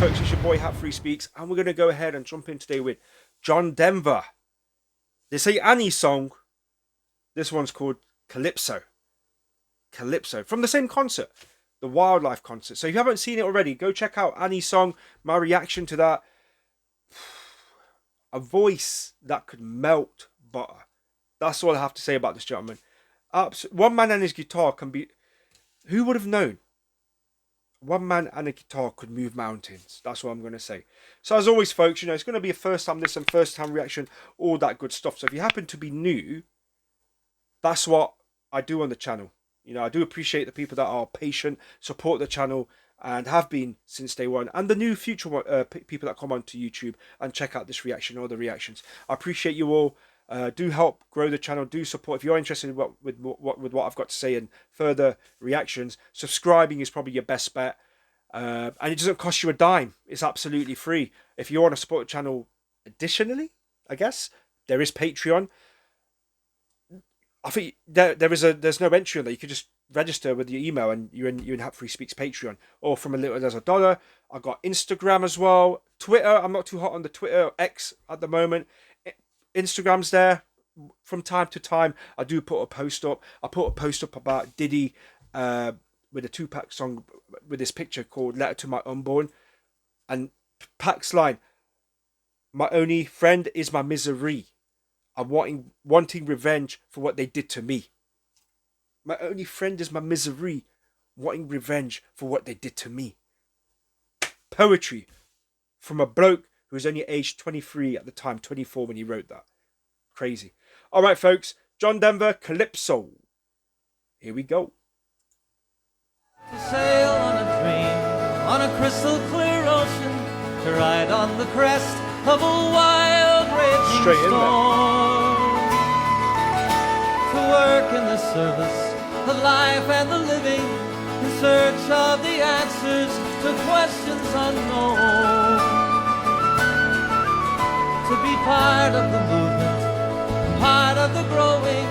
folks, it's your boy Hat Free Speaks, and we're going to go ahead and jump in today with John Denver. This is Annie's song. This one's called Calypso. Calypso, from the same concert, the Wildlife concert. So if you haven't seen it already, go check out Annie's song, my reaction to that. A voice that could melt butter. That's all I have to say about this gentleman. One man and his guitar can be... Who would have known? One man and a guitar could move mountains. That's what I'm going to say. So as always, folks, it's going to be a first time listen, first time reaction, all that good stuff. So if you happen to be new, that's what I do on the channel. I do appreciate the people that are patient, support the channel, and have been since day one, and the new future people that come onto YouTube and check out this reaction or the reactions. I appreciate you all. Do help grow the channel. Do support. If you're interested in with what I've got to say and further reactions, subscribing is probably your best bet. And it doesn't cost you a dime. It's absolutely free. If you want to support the channel, additionally, I guess there is Patreon. I think there's no entry on there. You could just register with your email and you're in Hat Free Speaks Patreon, or from as little as $1. I got Instagram as well. Twitter, I'm not too hot on the Twitter X at the moment. Instagram's there from time to time. I do put a post up. I put a post up about Diddy with a Tupac song with this picture called Letter to My Unborn, and Pac's line, "My only friend is my misery. I'm wanting revenge for what they did to me. My only friend is my misery, wanting revenge for what they did to me." Poetry from a bloke who was only aged 23 at the time, 24 when he wrote that. Crazy. All right, folks. John Denver, Calypso. Here we go. To sail on a dream, on a crystal clear ocean, to ride on the crest of a wild raging storm, to work in the service of life and the living, in search of the answers to questions unknown, to be part of the movement, part of the growing,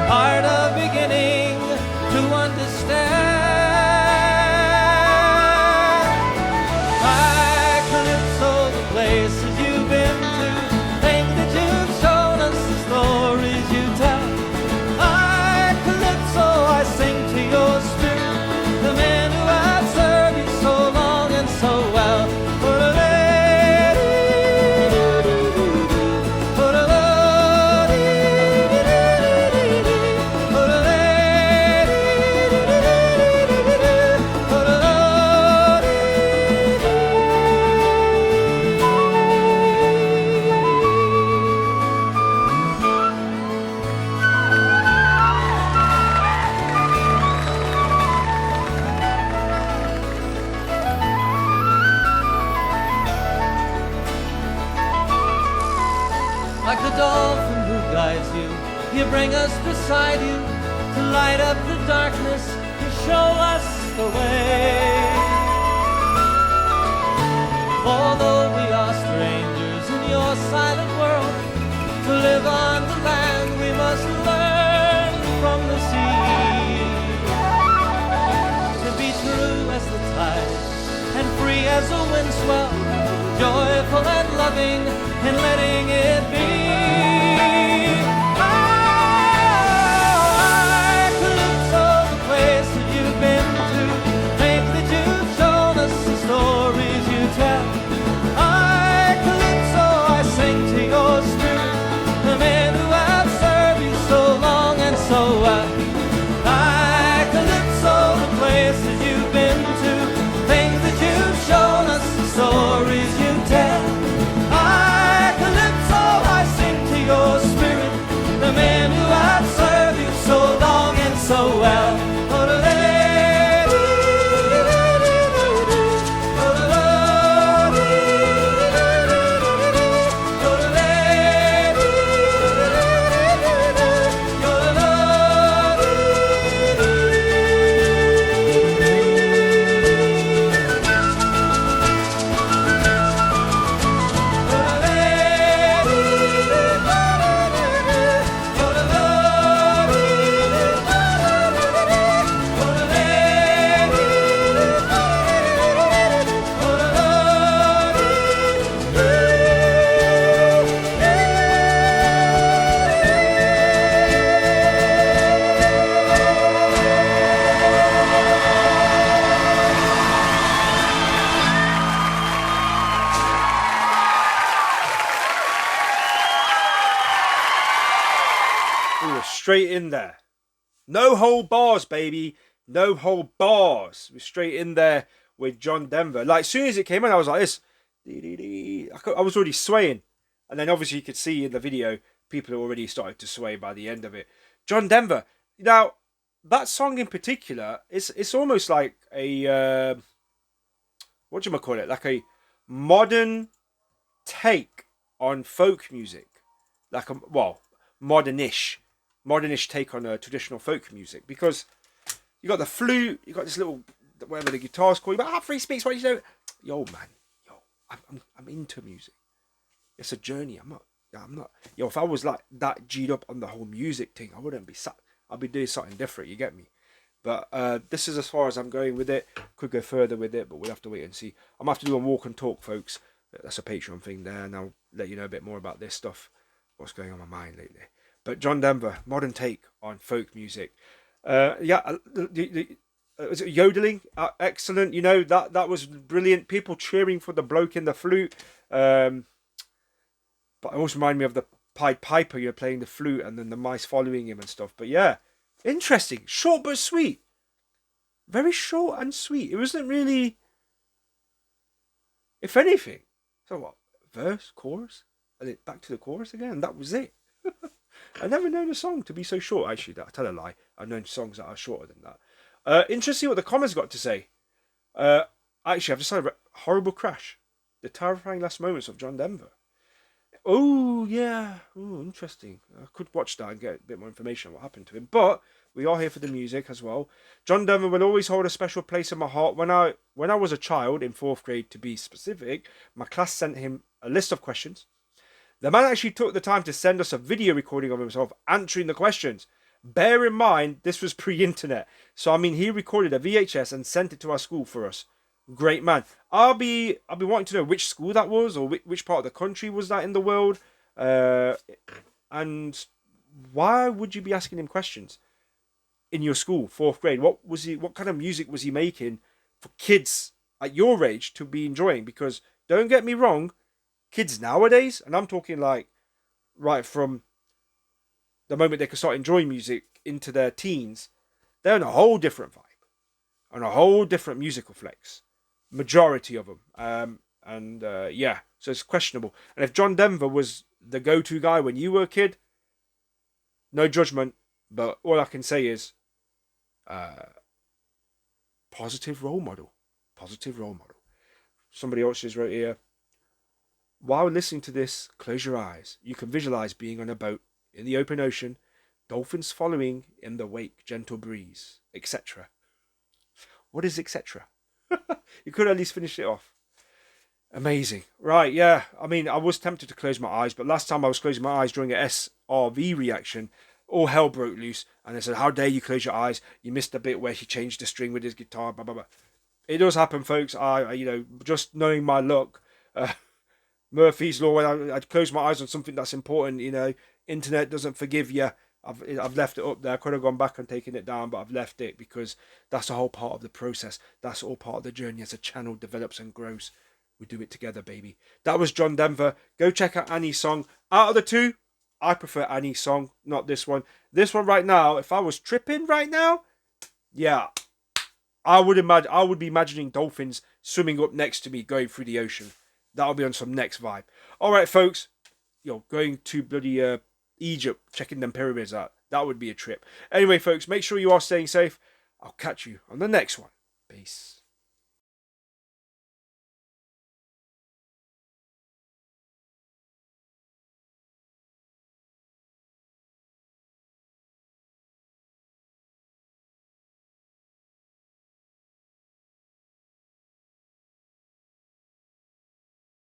part of beginning to understand. I Calypso, the places you've been to, things that you've shown us, the stories you tell. I Calypso, I sing to your spirit, the men who have served you so long and so well. Like the dolphin who guides you, you bring us beside you, to light up the darkness, to show us the way. Although we are strangers in your silent world, to live on the land we must learn from the sea. To be true as the tide, and free as a wind swell, joyful and loving in letting it be. I Calypso, the places you've been to, things that you've shown us, the stories you tell. I Calypso, I sing to your spirit, the men who have served you so long and so well. I Calypso, the places you've been to, things that you've shown us, the stories you tell. I Calypso, I sing straight in there. No hold bars, baby. No hold bars. We're straight in there with John Denver. Like, as soon as it came in, I was like this. I was already swaying. And then obviously you could see in the video, people already started to sway by the end of it. John Denver. Now, that song in particular, it's almost like a, what do you call it? Like a modern take on folk music. Like a, well, modernish take on a traditional folk music, because you got the flute, you got this little, whatever the guitar's called, but free speaks, what you know. Yo, man, I'm into music. It's a journey. I'm not. Yo, if I was like that G'd up on the whole music thing, I wouldn't be sat. I'd be doing something different. You get me? But this is as far as I'm going with it. Could go further with it, but we'll have to wait and see. I'm gonna have to do a walk and talk, folks. That's a Patreon thing there, and I'll let you know a bit more about this stuff. What's going on my mind lately? But John Denver, modern take on folk music. Was it yodeling? Excellent. You know, that was brilliant. People cheering for the bloke in the flute. But it also reminded me of the Pied Piper. You're playing the flute and then the mice following him and stuff. But yeah, interesting. Short but sweet. Very short and sweet. It wasn't really, if anything. So what? Verse, chorus, and then back to the chorus again. That was it. I never known a song to be so short. Actually, I tell a lie. I've known songs that are shorter than that. Interesting what the comments got to say. Actually, I've just had a horrible crash. The terrifying last moments of John Denver. Oh, yeah. Oh, interesting. I could watch that and get a bit more information on what happened to him. But we are here for the music as well. John Denver will always hold a special place in my heart. When I was a child, in 4th grade to be specific, my class sent him a list of questions. The man actually took the time to send us a video recording of himself answering the questions. Bear in mind, this was pre-internet. So, I mean, he recorded a VHS and sent it to our school for us. Great man. I'll be wanting to know which school that was, or which part of the country was that in the world. And why would you be asking him questions in your school, 4th grade? What kind of music was he making for kids at your age to be enjoying? Because don't get me wrong, kids nowadays, and I'm talking like right from the moment they can start enjoying music into their teens, they're on a whole different vibe, on a whole different musical flex. Majority of them. Yeah, so it's questionable. And if John Denver was the go-to guy when you were a kid, no judgment, but all I can say is positive role model. Positive role model. Somebody else just wrote here, while listening to this, close your eyes. You can visualize being on a boat in the open ocean, dolphins following in the wake, gentle breeze, etc. What is etc.? You could at least finish it off. Amazing. Right, yeah. I mean, I was tempted to close my eyes, but last time I was closing my eyes during a SRV reaction, all hell broke loose. And they said, how dare you close your eyes? You missed the bit where he changed the string with his guitar, blah, blah, blah. It does happen, folks. I just knowing my luck, Murphy's Law, when I'd close my eyes on something that's important, internet doesn't forgive you. I've left it up there. I could have gone back and taken it down, but I've left it because that's a whole part of the process. That's all part of the journey as a channel develops and grows. We do it together, baby. That was John Denver. Go check out Annie's song. Out of the two, I prefer Annie's song, not this one. This one right now, if I was tripping right now, yeah, I would be imagining dolphins swimming up next to me going through the ocean. That'll be on some next vibe. All right, folks. Going to bloody Egypt, checking them pyramids out. That would be a trip. Anyway, folks, make sure you are staying safe. I'll catch you on the next one. Peace.